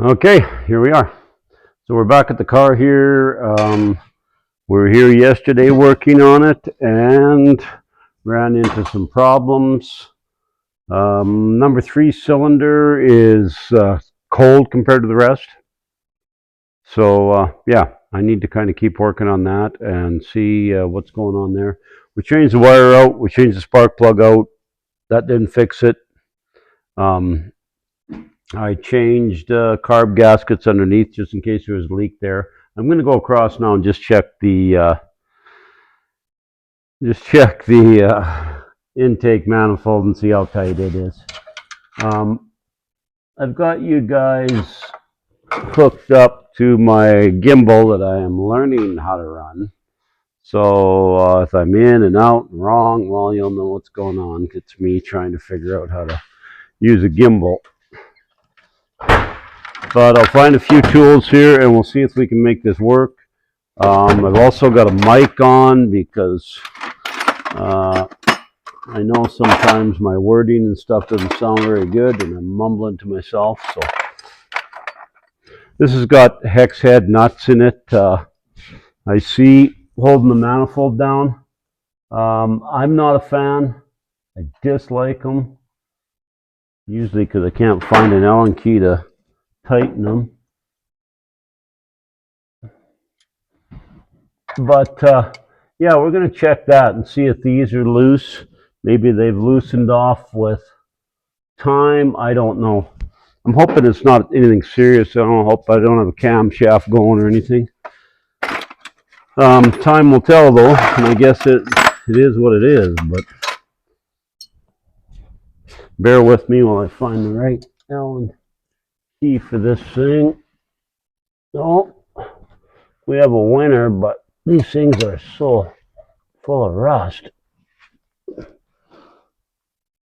Okay, here we are. So we're back at the car here. We were here yesterday working on it and ran into some problems. Number 3 cylinder is cold compared to the rest. So yeah, I need to kind of keep working on that and see what's going on there. We changed the wire out. We changed the spark plug out. That didn't fix it. I changed carb gaskets underneath just in case there was a leak there. I'm going to go across now and just check the intake manifold and see how tight it is. I've got you guys hooked up to my gimbal that I am learning how to run. So if I'm in and out and wrong, well, you'll know what's going on. It's me trying to figure out how to use a gimbal. But I'll find a few tools here and we'll see if we can make this work. I've also got a mic on because I know sometimes my wording and stuff doesn't sound very good and I'm mumbling to myself. So this has got hex head nuts in it. I see holding the manifold down. I'm not a fan. I dislike them. Usually because I can't find an Allen key to tighten them. But yeah, we're going to check that and see if these are loose. Maybe they've loosened off with time. I don't know. I'm hoping it's not anything serious. I hope I don't have a camshaft going or anything. Time will tell though, and I guess it is what it is, but bear with me while I find the right Allen key for this thing. Oh, we have a winner, but these things are so full of rust.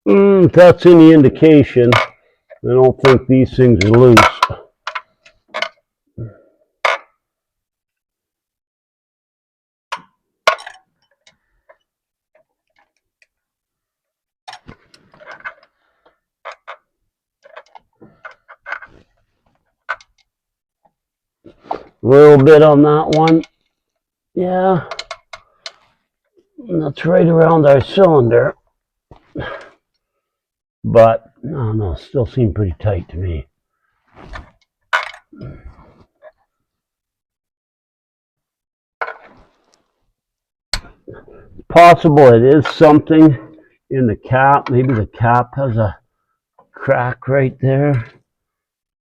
If that's any indication, I don't think these things are loose. A little bit on that one. Yeah. And that's right around our cylinder. But, I don't know, still seem pretty tight to me. Possible it is something in the cap. Maybe the cap has a crack right there.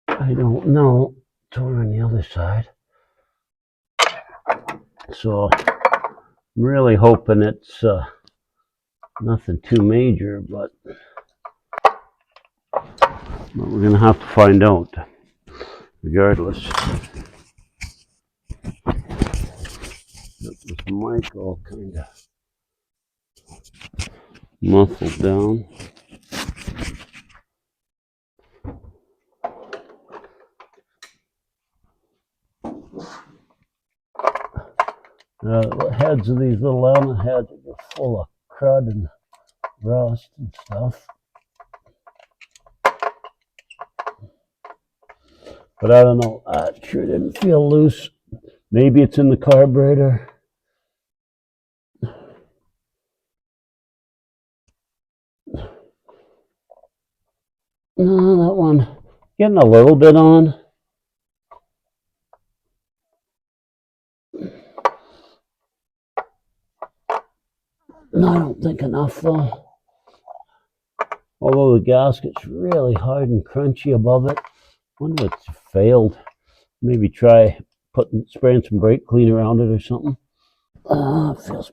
I don't know. It's over on the other side. So I'm really hoping it's nothing too major, but we're going to have to find out regardless. Got this mic all kind of muffled down. The heads of these little element heads are just full of crud and rust and stuff. But I don't know, it sure didn't feel loose. Maybe it's in the carburetor. No, that one getting a little bit on. No, I don't think enough though. Although the gasket's really hard and crunchy above it. I wonder if it's failed. Maybe try spraying some brake cleaner around it or something. It feels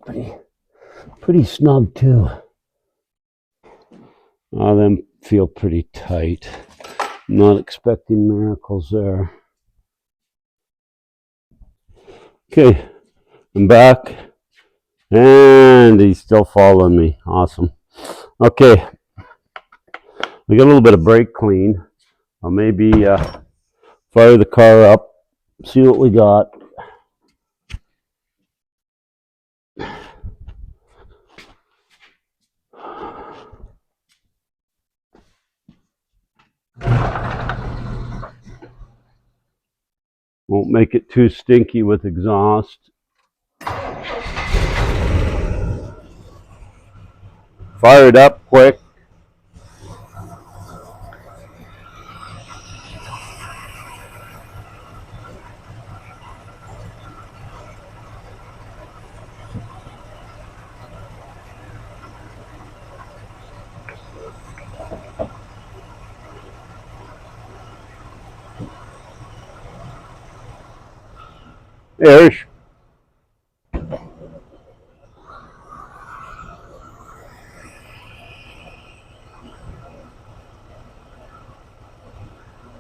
pretty snug too. Them feel pretty tight. Not expecting miracles there. Okay, I'm back. And he's still following me. Awesome. Okay. We got a little bit of brake clean. I'll maybe fire the car up, see what we got. Won't make it too stinky with exhaust. Fire it up quick. There's.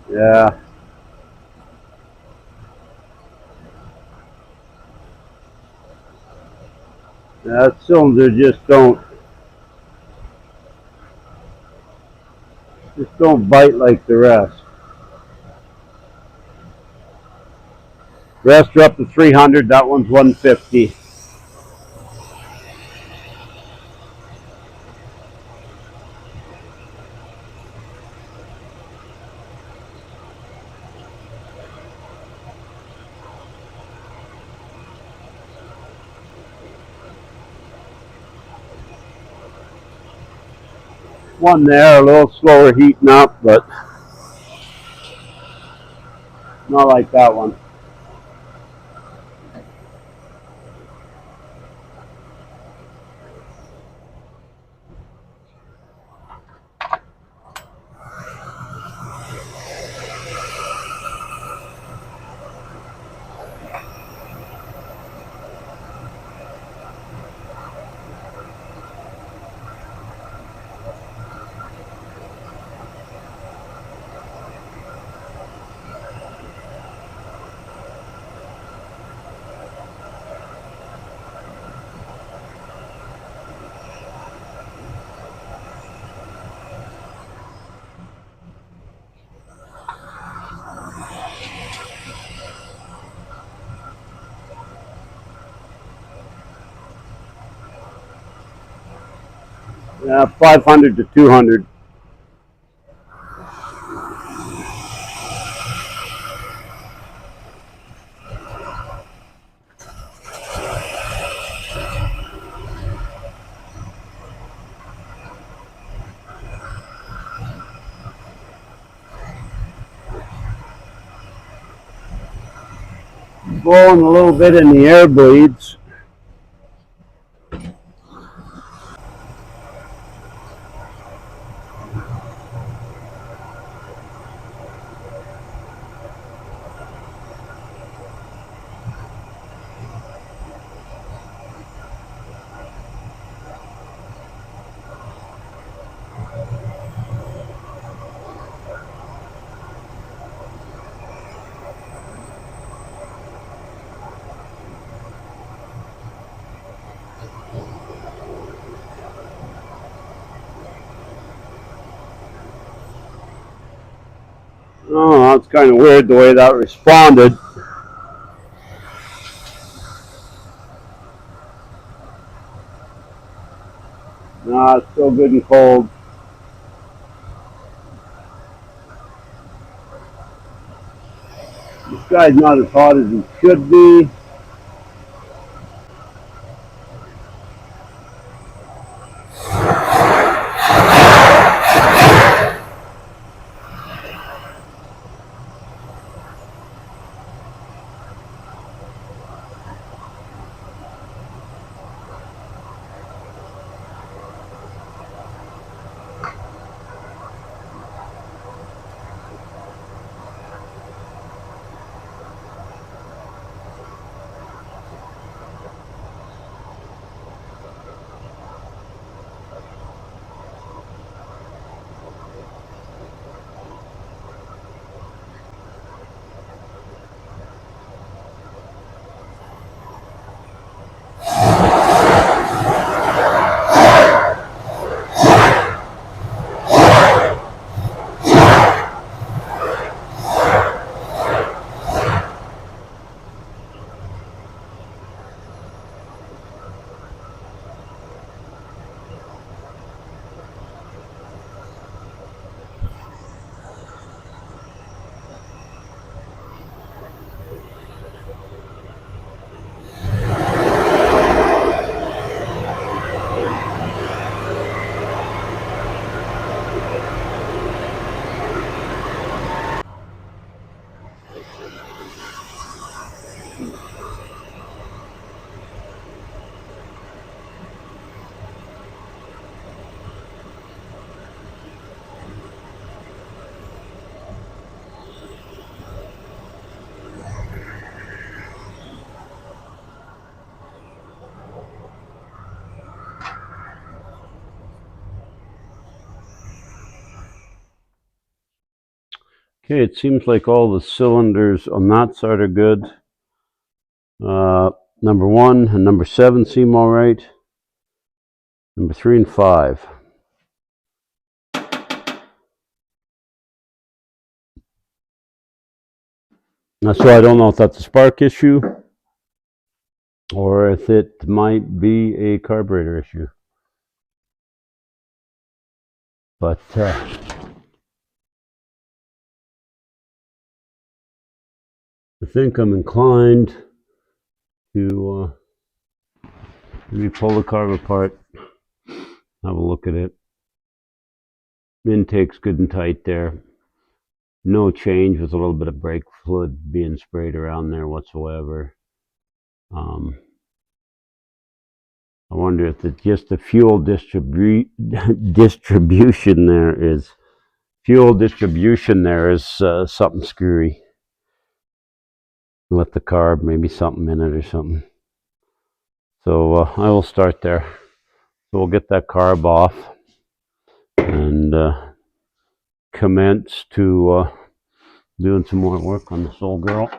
Yeah. That cylinder just don't bite like the rest. Rest are up to 300. That one's 150. One there, a little slower heating up, but not like that one. Yeah, 500 to 200. Blowing a little bit in the air bleeds. Oh, that's kind of weird the way that responded. Nah, it's still good and cold. This guy's not as hot as he should be. Okay, it seems like all the cylinders on that side are good. Number 1 and number 7 seem all right. Number 3 and 5. Now, so I don't know if that's a spark issue or if it might be a carburetor issue. But I think I'm inclined to maybe pull the carb apart, have a look at it. Intake's good and tight there. No change with a little bit of brake fluid being sprayed around there whatsoever. I wonder if it's just the fuel distribution there is something screwy. Let the carb, maybe something in it or something. So I will start there. So we'll get that carb off and commence to doing some more work on this old girl.